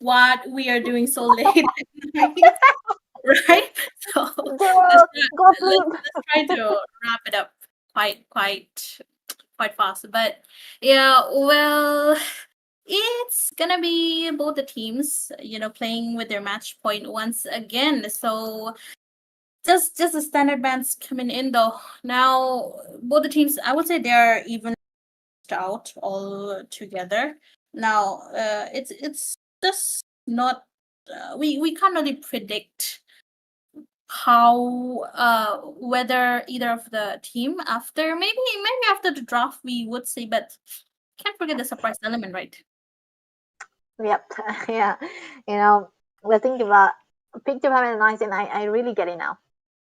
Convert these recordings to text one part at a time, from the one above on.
what we are doing so late at night, right? So let's Girl, try- go let's sleep. let's try to wrap it up quite fast. But yeah, well, it's gonna be both the teams, playing with their match point once again. So just the standard bands coming in though. Now both the teams, I would say they're even out all together. Now it's just not we can't really predict how whether either of the team after maybe after the draft we would see, but can't forget the surprise element, right? Yep. Yeah. You know, the thing about Picture Perfect and Nice, and I really get it now.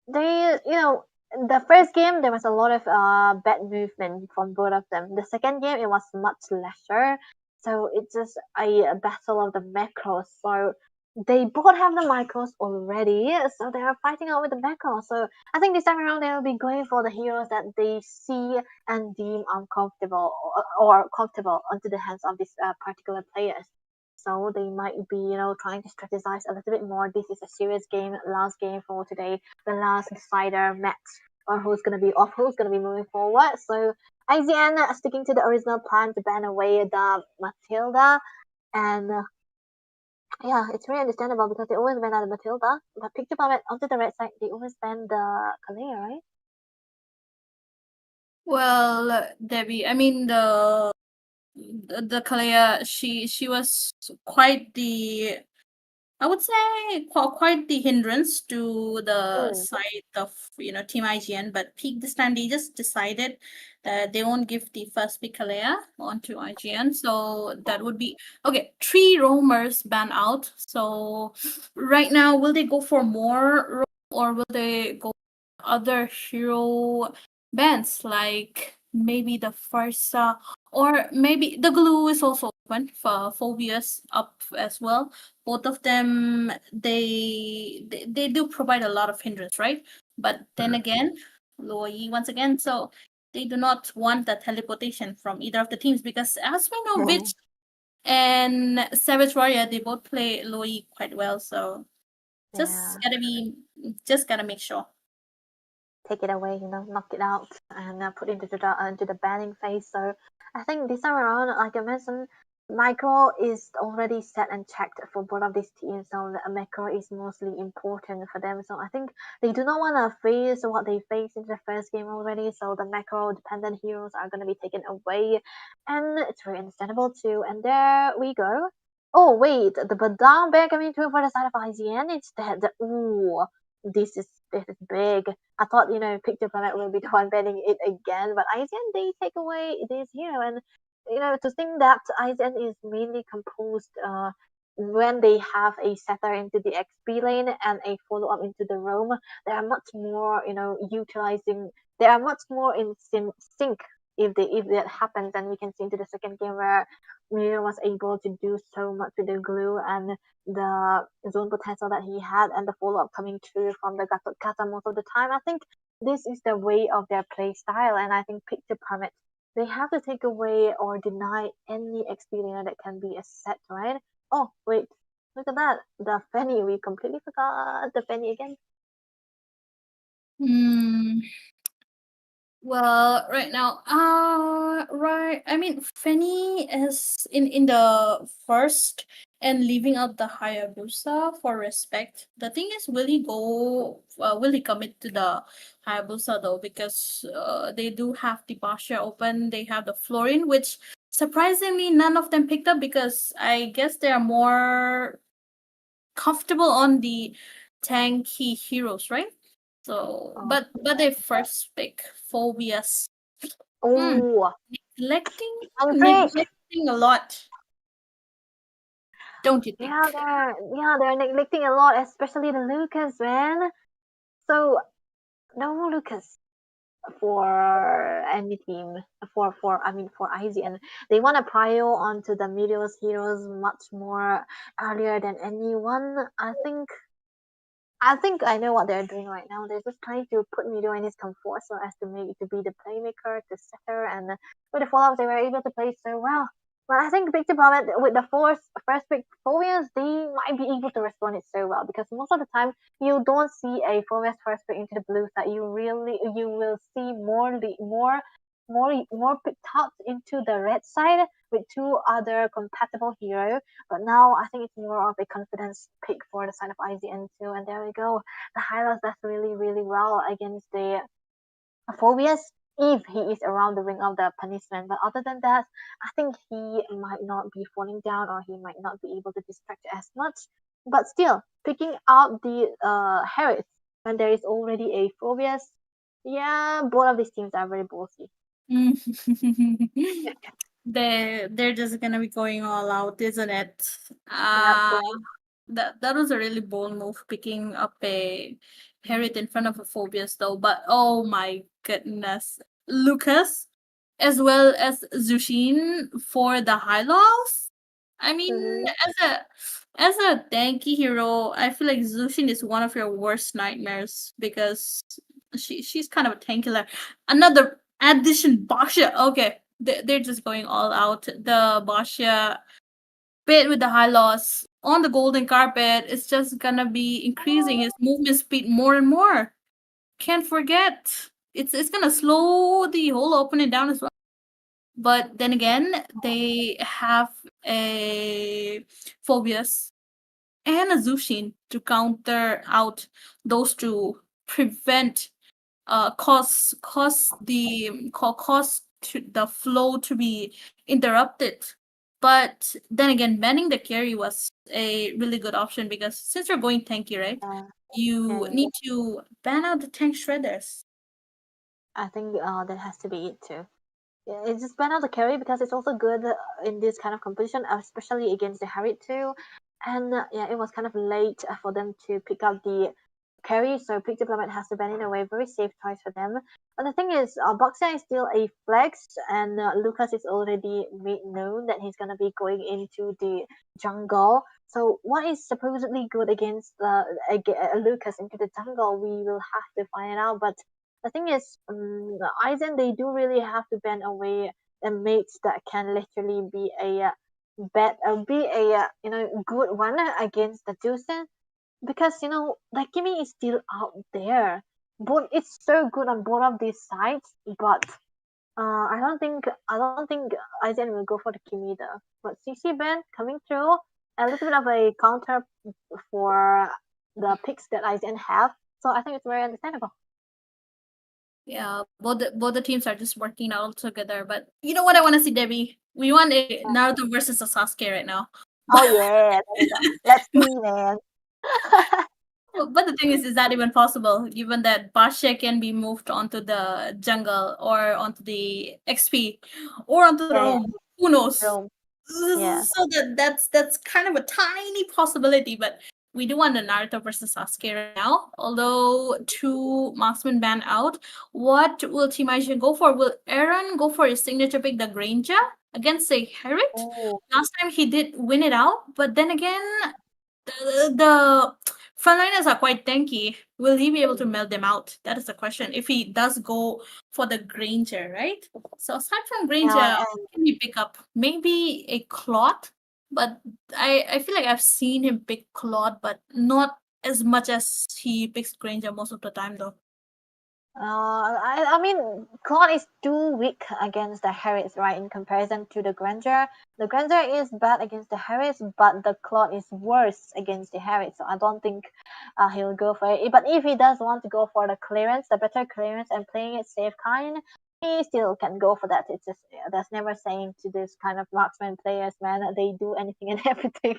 The first game there was a lot of bad movement from both of them. The second game it was much lesser, so it's just a battle of the macros. So they both have the macros already, so they are fighting out with the macros. So I think this time around they will be going for the heroes that they see and deem uncomfortable or comfortable onto the hands of these particular players. So they might be, trying to strategize a little bit more. This is a serious game, last game for today, the last decider match on who's going to be off, who's going to be moving forward. So IGN sticking to the original plan to ban away the Matilda, and yeah, it's very understandable because they always ban out the Matilda. But Picture Puppet onto the red side, they always ban the Kalea, right? Well, Debbie, I mean the Kalea, she was quite the, I would say, quite the hindrance to the Mm. side of Team IGN. But Peak this time they just decided that they won't give the first pick Kalea onto IGN. So that would be okay. 3 roamers ban out. So right now, will they go for more or will they go other hero bands like maybe the Farsa, or maybe the glue is also open for Phobias up as well. Both of them, they do provide a lot of hindrance, right? But then again, Loi once again, so they do not want the teleportation from either of the teams because as we know, Witch and Savage Warrior, they both play Loi quite well. So Yeah. just gotta make sure. Take it away, knock it out, and put it into the banning phase. So I think this time around, like I mentioned, Michael is already set and checked for both of these teams, so the macro is mostly important for them. So I think they do not want to face what they faced in the first game already. So the macro dependent heroes are going to be taken away, and it's very understandable too. And there we go. Oh wait, the Badang bear coming through for the side of IGN. It's dead. Ooh, this is big. I thought, Picture Planet will be the one banning it again, but IGN they take away this hero, and to think that IGN is mainly composed when they have a setter into the XP lane and a follow up into the roam, they are much more, utilizing. They are much more in sync if that happens, and we can see into the second game where Mio was able to do so much with the glue and the zone potential that he had and the follow up coming through from the Gatot Kata most of the time. I think this is the way of their play style, and I think Picture Permit they have to take away or deny any experience that can be a set, right? Oh wait, look at that, the Fanny. We completely forgot the Fanny again. Hmm. Well, right now, right. I mean, Fanny is in the first and leaving out the Hayabusa for respect. The thing is, will he go? Will he commit to the Hayabusa though? Because they do have the Basha open. They have the Florin, which surprisingly none of them picked up because I guess they are more comfortable on the tanky heroes, right? So, Oh, but they first pick phobias. Hmm, oh, neglecting and Freak. neglecting a lot, don't you Yeah, think? they're neglecting a lot, especially the Lucas, man. So no Lucas for any team for I mean for IGN. They want to prio onto the Meteor's heroes much more earlier than anyone. I think I know what they're doing right now. They're just trying to put Meteor in his comfort so as to make to be the playmaker, the setter, and with the follow-up they were able to play so well. Well, I think Big Diplomat with the first pick Phobias, they might be able to respond it so well because most of the time you don't see a Phobias first pick into the blue side. You will see more pick thoughts into the red side with two other compatible hero. But now I think it's more of a confidence pick for the side of IGN too. And there we go. The highlights does really well against the phobias if he is around the ring of the punishment. But other than that, I think he might not be falling down or he might not be able to distract as much. But still, picking out the Harris when there is already a phobias, yeah, both of these teams are very ballsy. They're just gonna be going all out, isn't it? Yeah, Uh right. that was a really bold move, picking up a Harriet in front of a Phobias though. But oh my goodness, Lucas as well as Zushin for the high loss. I mean, Mm-hmm. as a tanky hero, I feel like Zushin is one of your worst nightmares because she's kind of a tank killer. Another addition, Basha. Okay, they're just going all out. The Basha bit with the high loss on the golden carpet is just gonna be increasing his movement speed more and more. Can't forget. It's gonna slow the whole opponent down as well. But then again, they have a Phobias and a Zushin to counter out those two, prevent cause to the flow to be interrupted. But then again, banning the carry was a really good option because since you're going tanky, right? Yeah, You yeah, need to ban out the tank shredders. I think that has to be it too. Yeah, it's just ban out the carry because it's also good in this kind of competition, especially against the Harriet too. And yeah, it was kind of late for them to pick up the carry, so Pick Diplomat has to ban in a way, very safe choice for them. But the thing is, Boxia is still a flex, and Lucas is already made known that he's gonna be going into the jungle. So what is supposedly good against Lucas into the jungle, we will have to find out. But the thing is, Aizen, they do really have to ban away the mates that can literally be a good one against the Jusen because the Kimi is still out there. Both it's so good on both of these sides, but I don't think Aizen will go for the Kimi though. But CC Ben coming through, a little bit of a counter for the picks that Aizen have. So I think it's very understandable. Yeah, both the teams are just working out together. But you know what I want to see, Debbie? We want a Naruto versus a Sasuke right now. Oh yeah, there we go. Let's see, man. But the thing is that even possible, given that Basha can be moved onto the jungle or onto the XP or onto the Yeah, yeah, roam? Who knows? Rome. Yeah. So that's kind of a tiny possibility, but we do want the Naruto versus Sasuke right now. Although two marksmen ban out, what will Team Asia go for? Will Aaron go for his signature pick, the Granger, against a Herrit? Oh, Last time he did win it out, but then again, the frontliners are quite tanky. Will he be able to melt them out? That is the question. If he does go for the Granger, right? So aside from Granger, yeah, what can he pick up? Maybe a Claude, but I feel like I've seen him pick Claude, but not as much as he picks Granger most of the time, though. I mean, Claude is too weak against the Harris, right? In comparison to the Granger, the Granger is bad against the Harris, but the Claude is worse against the Harris. So I don't think he'll go for it. But if he does want to go for the clearance, the better clearance, and playing it safe kind, he still can go for that. It's just there's never saying to this kind of marksman players, man, they do anything and everything.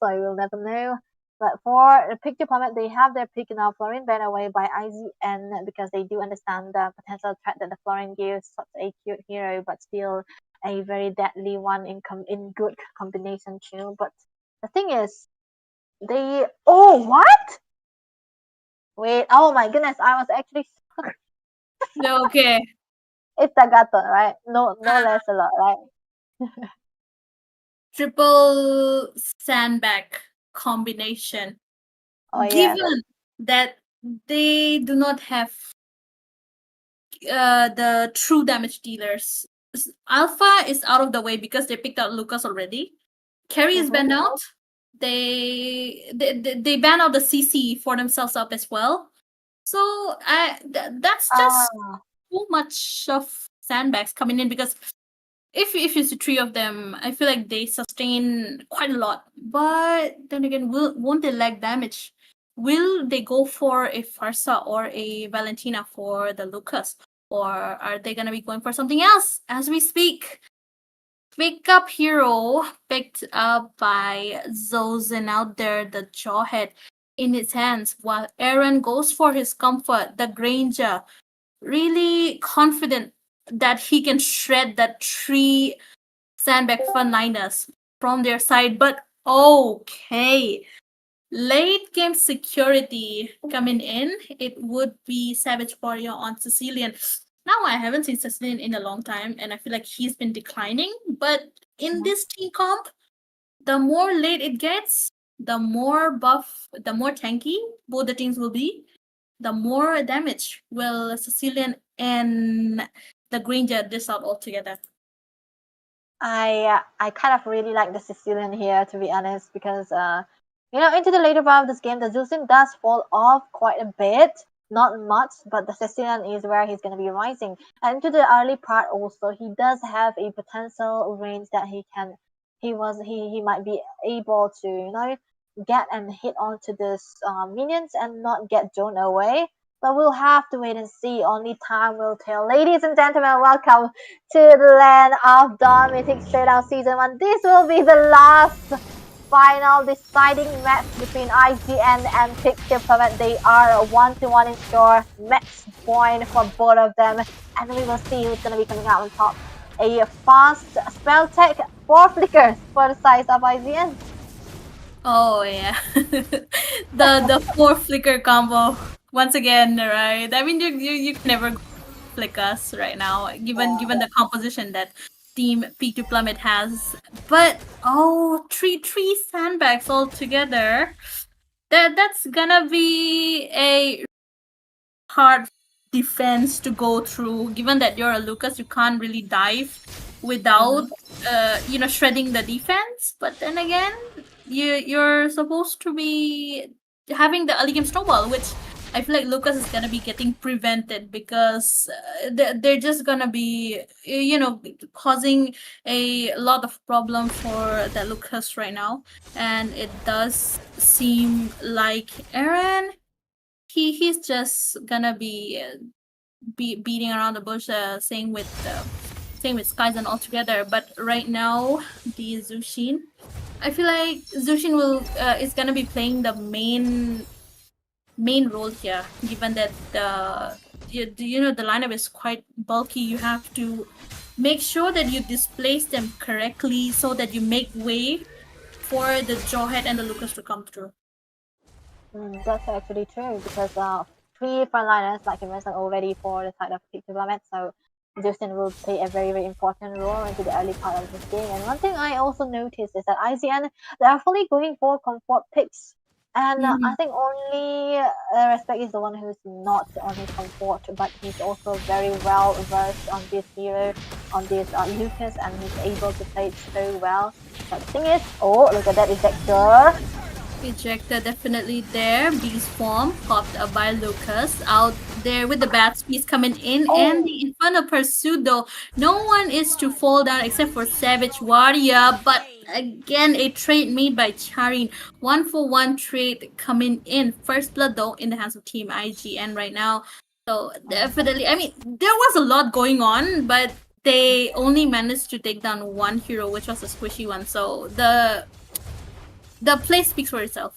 So you will never know. But for the pick diplomat, they have their pick now, Florin banned away by IGN because they do understand the potential threat that the Florin gives, such a cute hero, but still a very deadly one in good combination too. But the thing is, they what? Wait, oh my goodness, I was actually No, okay. it's Tagato, right? No less a lot, right? Triple sandbag combination. Oh yeah. Given that they do not have the true damage dealers Alpha is out of the way because they picked out Lucas already. Carry is banned out. They ban out the CC for themselves up as well. So that's just too much of sandbags coming in, because if you see three of them, I feel like they sustain quite a lot. But then again, won't they lag damage? Will they go for a Farsa or a Valentina for the Lucas? Or are they gonna be going for something else as we speak? Pickup hero picked up by Zozen out there, the jawhead in his hands, while Aaron goes for his comfort, the Granger, really confident that he can shred that three sandbag frontliners from their side. But okay, late game security coming in, it would be Savage Warrior on Sicilian. Now I haven't seen Sicilian in a long time, and I feel like he's been declining. But in this team comp, the more late it gets, the more buff, the more tanky both the teams will be, the more damage will Sicilian and the Granger dish out altogether. I kind of really like the Sicilian here, to be honest, because into the later part of this game, the Zusin does fall off quite a bit, not much, but the Sicilian is where he's gonna be rising. And into the early part also, he does have a potential range that he might be able to get and hit onto this minions and not get drawn away. But we'll have to wait and see. Only time will tell. Ladies and gentlemen, welcome to the land of Dawn Mythic Showdown Season 1. This will be the last final deciding match between IGN and Peak Diplomat. They are 1-1 in score. Match point for both of them. And we will see who's going to be coming out on top. A fast spell tech, 4 flickers for the size of IGN. Oh yeah, the 4 flicker combo once again, right? I mean, you can never flick us right now, given the composition that Team Peak to Plummet has. But three sandbags all together. That's gonna be a hard defense to go through. Given that you're a Lucas, you can't really dive without shredding the defense. But then again, you're supposed to be having the early game snowball, which I feel like Lucas is gonna be getting prevented, because they're just gonna be causing a lot of problem for the Lucas right now. And it does seem like Aaron, he's just gonna be beating around the bush, same with Skyzen altogether. But right now, the Zushin, I feel like Zushin is gonna be playing the main role here, given that the lineup is quite bulky. You have to make sure that you displace them correctly so that you make way for the Jawhead and the Lucas to come through. That's actually true, because 3 frontliners, like you mentioned already, for the side of Peak Development, so Justin will play a very, very important role into the early part of this game. And one thing I also noticed is that IGN, they are fully going for comfort picks. And I think only Respect is the one who's not on his comfort, but he's also very well versed on this hero, on this Lucas, and he's able to play it so well. But the thing is, look at that ejector. Ejector definitely there. Beast form popped up by Lucas out there with the bat speeds coming in, and the Inferno Pursuit though. No one is to fall down except for Savage Warrior, but again a trade made by Charin. 1-for-1 trade coming in. First blood though in the hands of Team IGN right now. So definitely, I mean, there was a lot going on, but they only managed to take down one hero, which was a squishy one. So the play speaks for itself.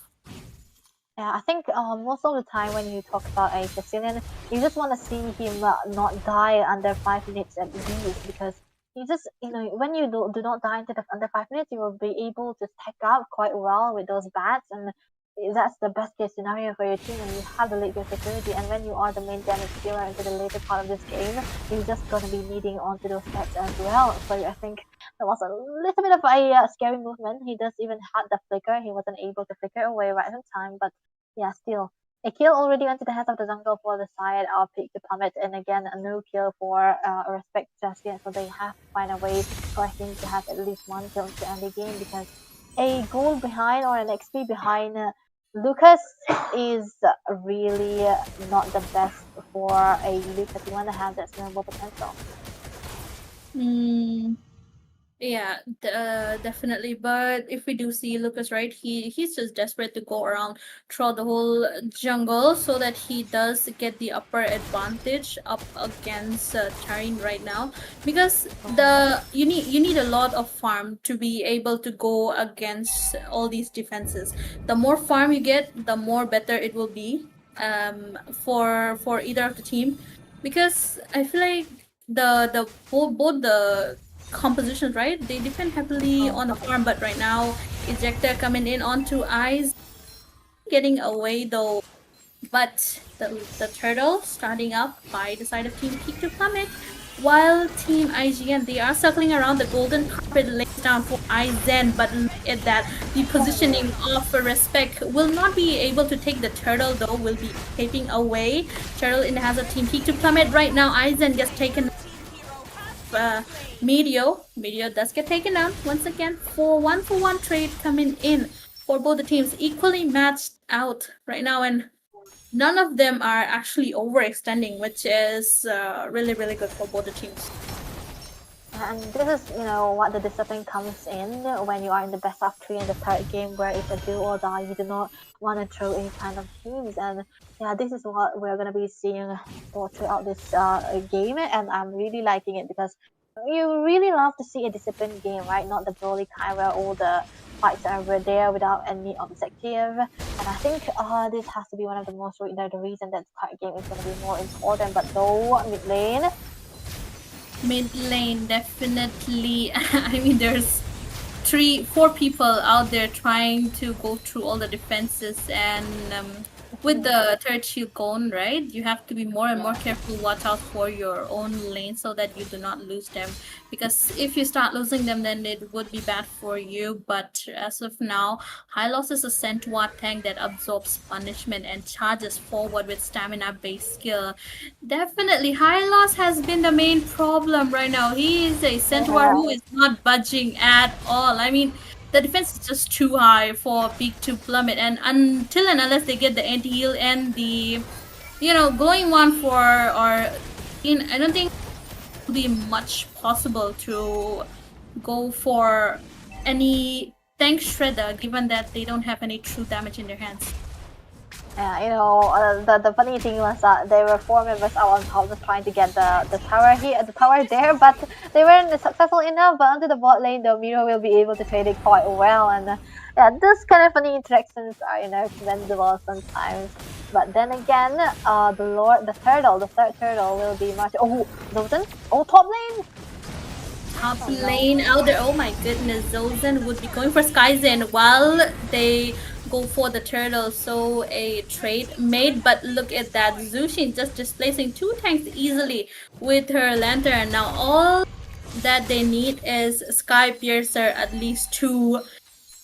Yeah, I think most of the time when you talk about a Sicilian, you just want to see him not die under 5 minutes at least, because you just, when you do not die under 5 minutes, you will be able to stack up quite well with those bats, and that's the best case scenario for your team when you have the late game security. And when you are the main damage dealer into the later part of this game, you're just going to be needing onto those stats as well. So I think that was a little bit of a scary movement. He does even had the flicker. He wasn't able to flicker away right in time, but yeah, still A kill already went to the head of the jungle for the side of Peak to plummet, and again a no kill for Respect just yet. So they have to find a way for him to have at least one kill to end the game, because a goal behind or an XP behind Lucas is really not the best for a Lucas. You want to have that snowball potential. Yeah, definitely. But if we do see Lucas, right, he's just desperate to go around throughout the whole jungle so that he does get the upper advantage up against Tarin right now. Because you need a lot of farm to be able to go against all these defenses. The more farm you get, the more better it will be for either of the team. Because I feel like the both the compositions, right? They depend heavily on the farm, but right now, Ejector coming in onto Eyes, getting away though. But the turtle starting up by the side of Team Peak to plummet, while Team IGN, they are circling around the golden carpet lays down for IGN, but look at that. The positioning of Respect will not be able to take the turtle though, will be escaping away. Turtle in the hands of Team Peak to plummet right now. IGN gets taken Meteor does get taken down once again for one trade coming in for both the teams, equally matched out right now, and none of them are actually overextending, which is really good for both the teams. And this is, what the discipline comes in when you are in the best of 3 in the third game, where it's a do or die. You do not want to throw any kind of teams, and yeah, this is what we're gonna be seeing all throughout this game, and I'm really liking it, because you really love to see a disciplined game, right? Not the broly kind where all the fights are there without any objective. And I think this has to be one of the most the reason that the third game is gonna be more important. But though Mid lane, definitely. I mean, there's 4 people out there trying to go through all the defenses, and with the third shield gone, right, you have to be more and more careful, watch out for your own lane so that you do not lose them, because if you start losing them, then it would be bad for you. But as of now, Hylos is a Centaur tank that absorbs punishment and charges forward with stamina based skill. Definitely Hylos has been the main problem right now. He is a Centaur who is not budging at all. I mean, the defense is just too high for Peak to plummet, and until and unless they get the anti-heal and the glowing one for I don't think it will be much possible to go for any tank shredder, given that they don't have any true damage in their hands. Yeah, the funny thing was that there were 4 members out on top just trying to get the tower here, the tower there, but they weren't successful enough. But onto the bot lane, the Miro will be able to trade it quite well, and yeah, this kind of funny interactions are commendable sometimes. But then again, the third turtle will be much. Oh, Zoten! Oh, top lane! Top lane out there. Oh my goodness, Zozen would be going for Skyzen while they go for the turtle. So a trade made, but look at that. Zushin just displacing 2 tanks easily with her lantern. Now all that they need is Sky Piercer at least to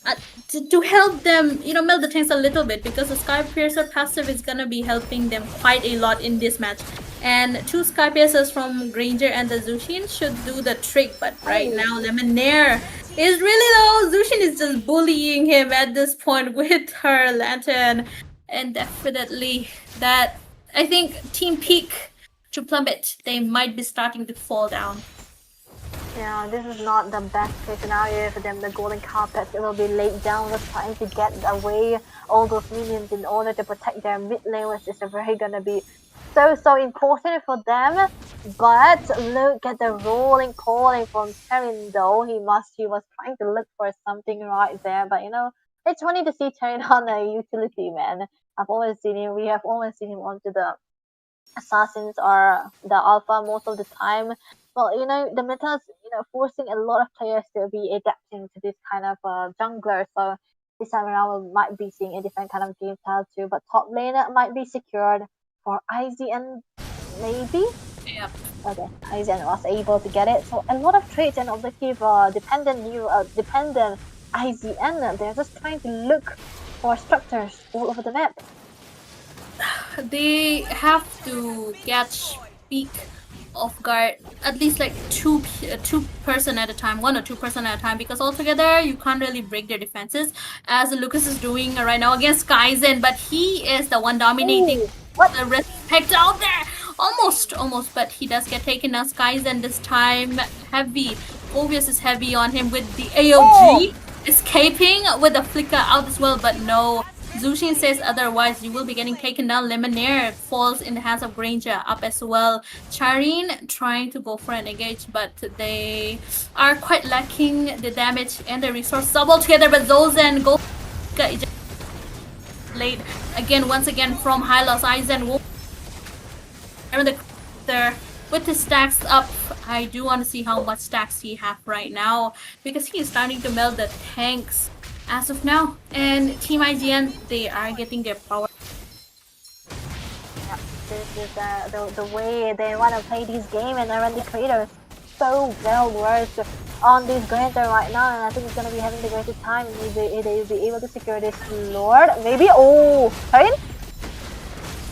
help them, melt the tanks a little bit, because the Sky Piercer passive is gonna be helping them quite a lot in this match. And 2 Sky Piercers from Granger and the Zushin should do the trick, but right now Lemonade is really low. Zushin is just bullying him at this point with her lantern, and definitely that, I think Team Peak to plummet, they might be starting to fall down. Yeah, this is not the best case scenario for them. The golden carpet will be laid down, just trying to get away all those minions in order to protect their mid lane, which is very gonna be so important for them. But look at the rolling calling from Terran though. He was trying to look for something right there, but it's funny to see Terran on a utility, man. We have always seen him onto the assassins or the alpha most of the time. Well, the meta's forcing a lot of players to be adapting to this kind of jungler. So this time around we might be seeing a different kind of game style too. But top lane might be secured for IGN, maybe. Yeah. Okay, IGN was able to get it. So a lot of trades and objective dependent IGN. They're just trying to look for structures all over the map. they have to catch Peak off guard at least like two person at a time, one or two person at a time, because altogether you can't really break their defenses as Lucas is doing right now against Kaizen, but he is the one dominating. Ooh, what? The respect out there, almost, but he does get taken down. Kaizen this time heavy. Obvious is heavy on him with the AOG, escaping with the flicker out as well, but no. Zushin says otherwise, you will be getting taken down. Lemonade falls in the hands of Granger up as well. Charin trying to go for an engage, but they are quite lacking the damage and the resource double together, but Zozen go late again, once again from high loss. Aizen will there with his stacks up. I do want to see how much stacks he have right now, because he is starting to melt the tanks as of now. And Team IGN, they are getting their power. Yeah, this is the way they want to play this game, and the creator is so well versed on this Granger right now, and I think he's gonna be having the greatest time. Maybe they'll be able to secure this Lord. Maybe Charin?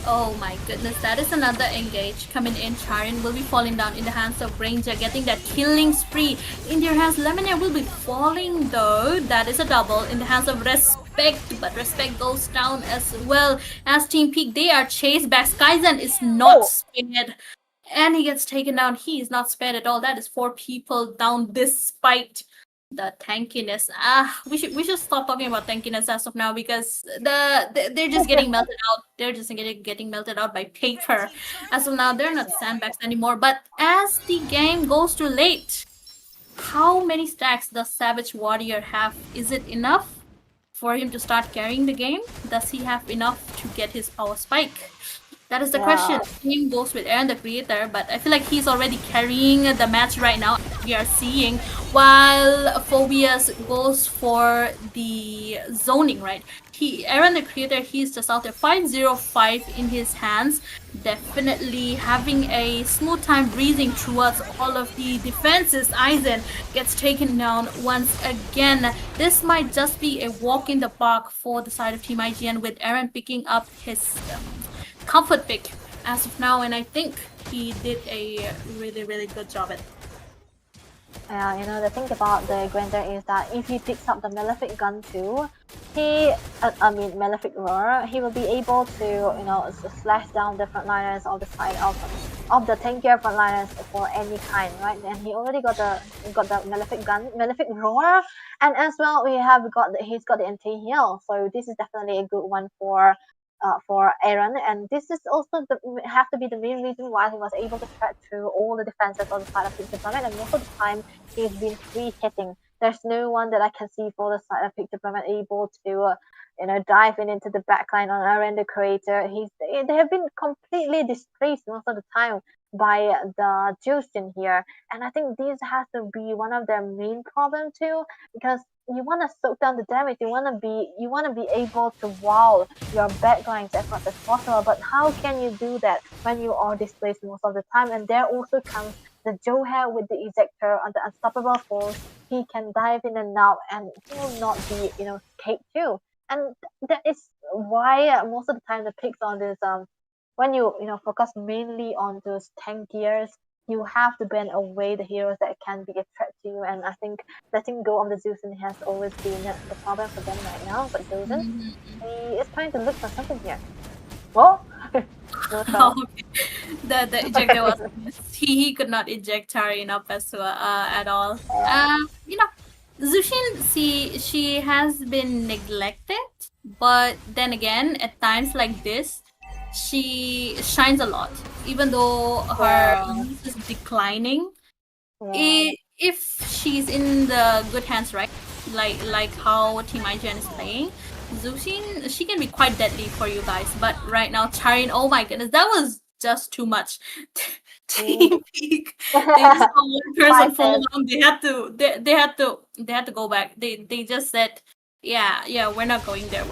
Oh my goodness, that is another engage coming in. Charin will be falling down in the hands of Granger, getting that killing spree in their hands. Lemonade will be falling though. That is a double in the hands of Respect, but Respect goes down as well as Team Peak. They are chased back. Kaizen is not spared, and he gets taken down. He is not spared at all. That is 4 people down despite the tankiness. We should stop talking about tankiness as of now, because they're just getting melted out. They're just getting melted out by paper. As of now, they're not sandbags anymore. But as the game goes to late, how many stacks does Savage Warrior have? Is it enough for him to start carrying the game? Does he have enough to get his power spike? That is the question. Team goes with Aaron the Creator, but I feel like he's already carrying the match right now. We are seeing, while Phobias goes for the zoning, right? Aaron the Creator, he's just out there. 505 in his hands. Definitely having a smooth time breathing towards all of the defenses. Aizen gets taken down once again. This might just be a walk in the park for the side of Team IGN, with Aaron picking up his comfort pick as of now, and I think he did a really good job at it. The thing about the Granger is that if he picks up the Malefic gun too, Malefic Roar, he will be able to, slash down the frontliners of the side of the tankier frontliners for any kind, right? And he already got the Malefic gun, Malefic Roar, and as well he's got the anti-heal, so this is definitely a good one for Aaron, and this is also have to be the main reason why he was able to thread through all the defenses on the side of Peak Diplomat, and most of the time he's been free hitting. There's no one that I can see for the side of Peak Diplomat able to dive into the backline on Aaron the Creator. They have been completely displaced most of the time by the Justin here, and I think this has to be one of their main problem too, because you want to soak down the damage. You want to be able to wow your backlines as much as possible. But how can you do that when you are displaced most of the time? And there also comes the Johair with the ejector on the unstoppable force. He can dive in and out, and he will not be escaped too. And that is why most of the time the picks on this when you focus mainly on those tankiers, you have to ban away the heroes that can be a threat to you, and I think letting go of the Zuzen has always been the problem for them right now. But Zuzen, he is trying to look for something here. Well, no, the ejector was he could not eject Charin up as well at all. Zushin, she has been neglected, but then again, at times like this, she shines a lot, even though her use is declining. If she's in the good hands, right, like how Team IGN is playing, Zushin, she can be quite deadly for you guys. But right now, Charin, oh my goodness, that was just too much. Team Peak, they just saw one person fall down. They had to go back. They just said, yeah, we're not going there.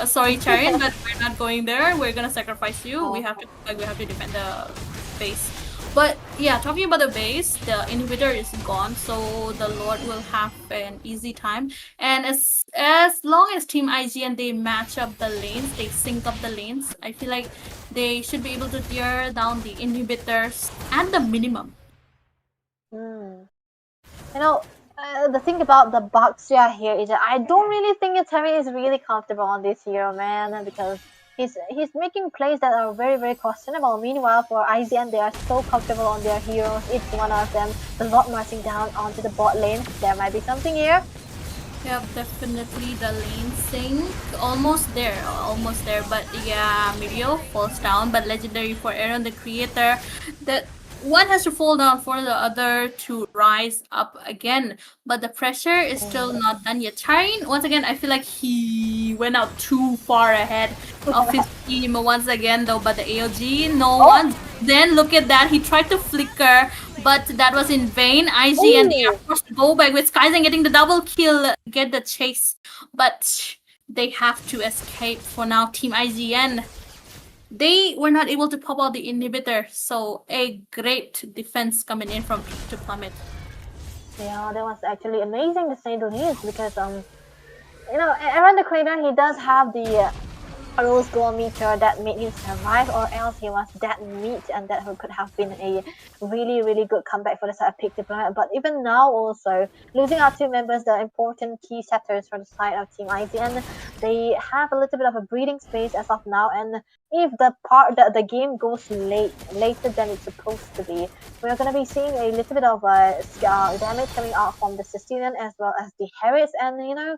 Sorry, Charin, but we're not going there. We're gonna sacrifice you. We have to defend the base. But yeah, talking about the base, the inhibitor is gone, so the Lord will have an easy time. And as long as Team IGN they match up the lanes, they sync up the lanes, I feel like they should be able to tear down the inhibitors at the minimum. You know, the thing about the Baxia here is that I don't really think Terry is really comfortable on this hero, man, because he's making plays that are very, very questionable. Meanwhile, for IGN, they are so comfortable on their heroes. Each one of them, the Lord marching down onto the bot lane. There might be something here. Yep, definitely the lane sync. Almost there, almost there. But yeah, Mirio falls down. But legendary for Aaron, the creator. That one has to fall down for the other to rise up again. But the pressure is still not done yet. Charin, once again, I feel like he went out too far ahead of his team once again, though. But the AOG, no one. Then look at that. He tried to flicker, but that was in vain. IGN, they are forced to go back with Skyzen getting the double kill, get the chase. But they have to escape for now. Team IGN, they were not able to pop out the inhibitor. So a great defense coming in from Peak to Plummet. Yeah, that was actually amazing to say the least because Aaron the Creator, he does have the rose goal meter that made him survive, or else he was dead meat, and that could have been a really, really good comeback for the side of Peak Diplomat. But even now, also losing our two members, the important key setters for the side of Team IGN, they have a little bit of a breathing space as of now. And if the game goes later than it's supposed to be, we're gonna be seeing a little bit of damage coming out from the Sicilian as well as the Harris, and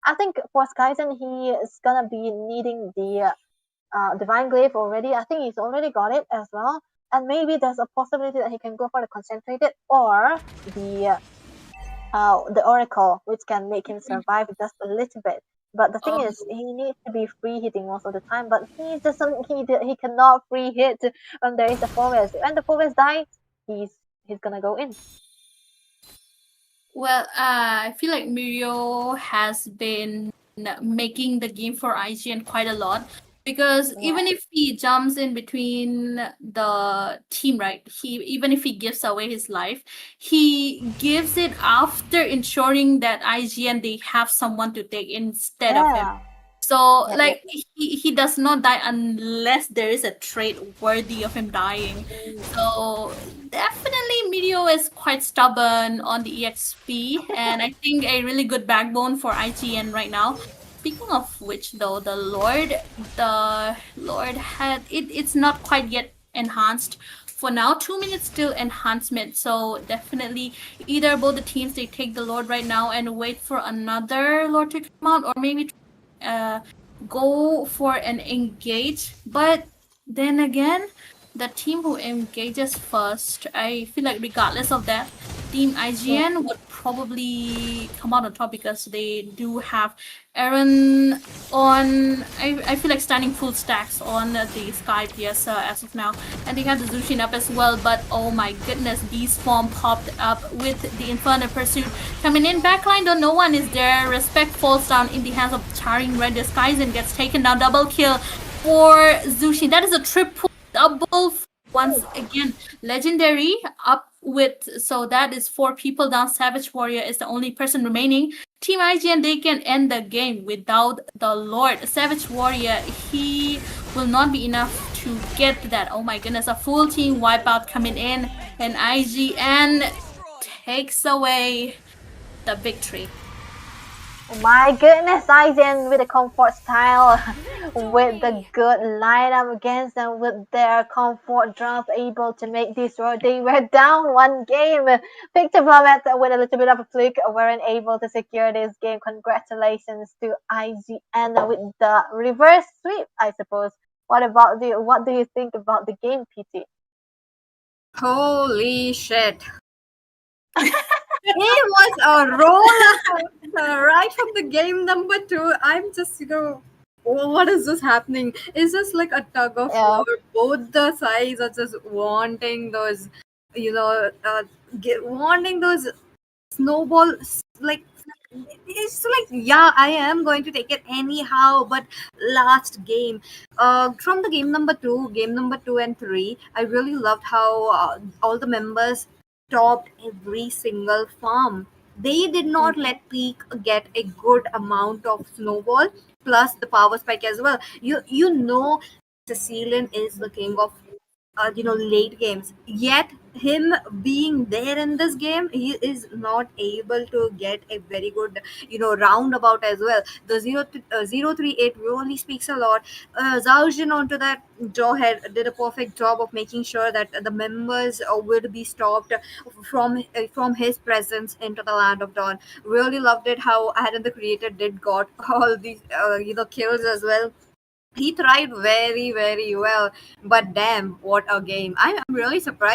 I think for Skyzen, he is gonna be needing the Divine Glaive already. I think he's already got it as well. And maybe there's a possibility that he can go for the Concentrated or the Oracle, which can make him survive just a little bit. But the thing is, he needs to be free hitting most of the time. But he doesn't. He cannot free hit when there is a forest. When the forest dies, he's gonna go in. Well, I feel like Mirio has been making the game for IGN quite a lot because even if he jumps in between the team, right? Even if he gives away his life, he gives it after ensuring that IGN they have someone to take instead of him. So like he does not die unless there is a trait worthy of him dying. So definitely Mirio is quite stubborn on the EXP, and I think a really good backbone for IGN right now. Speaking of which though, the Lord had it's not quite yet enhanced. For now, 2 minutes still enhancement. So definitely either both the teams they take the Lord right now and wait for another Lord to come out, or maybe go for an engage. But then again, the team who engages first, I feel like regardless of that, Team IGN would probably come out on top because they do have Aaron on. I feel like standing full stacks on the Sky PS as of now, and they have the Zushin up as well. But oh my goodness, Beast Form popped up with the Inferno Pursuit coming in. Backline, though no one is there. Respect falls down in the hands of Charing Red Disguise and gets taken down. Double kill for Zushin. That is a triple double once again. Legendary up with, so that is 4 people down. Savage Warrior is the only person remaining. Team IGN, they can end the game without the Lord. Savage Warrior, he will not be enough to get that. Oh my goodness, a full team wipeout coming in, and IGN takes away the victory. Oh my goodness, IGN with the comfort style, with the good lineup against them, with their comfort draft able to make this road. They were down one game. Picked up with a little bit of a fluke, weren't able to secure this game. Congratulations to IGN with the reverse sweep, I suppose. What do you think about the game, PT? Holy shit. It was a roller right from the game number 2. I'm just, what is this happening? It's just like a tug of war. Both the sides are just wanting those, wanting those snowball, like It's like, yeah, I am going to take it anyhow. But last game, from the game number two and three, I really loved how all the members stopped every single farm. They did not Mhm. let Peak get a good amount of snowball plus the power spike as well. You know, Sicilian is the king of late games, yet him being there in this game, he is not able to get a very good roundabout as well. The 038 really speaks a lot. Zaujin onto that Jawhead did a perfect job of making sure that the members would be stopped from his presence into the land of dawn. Really loved it how Adam the creator did got all these kills as well. He tried very, very well. But damn, what a game. I'm really surprised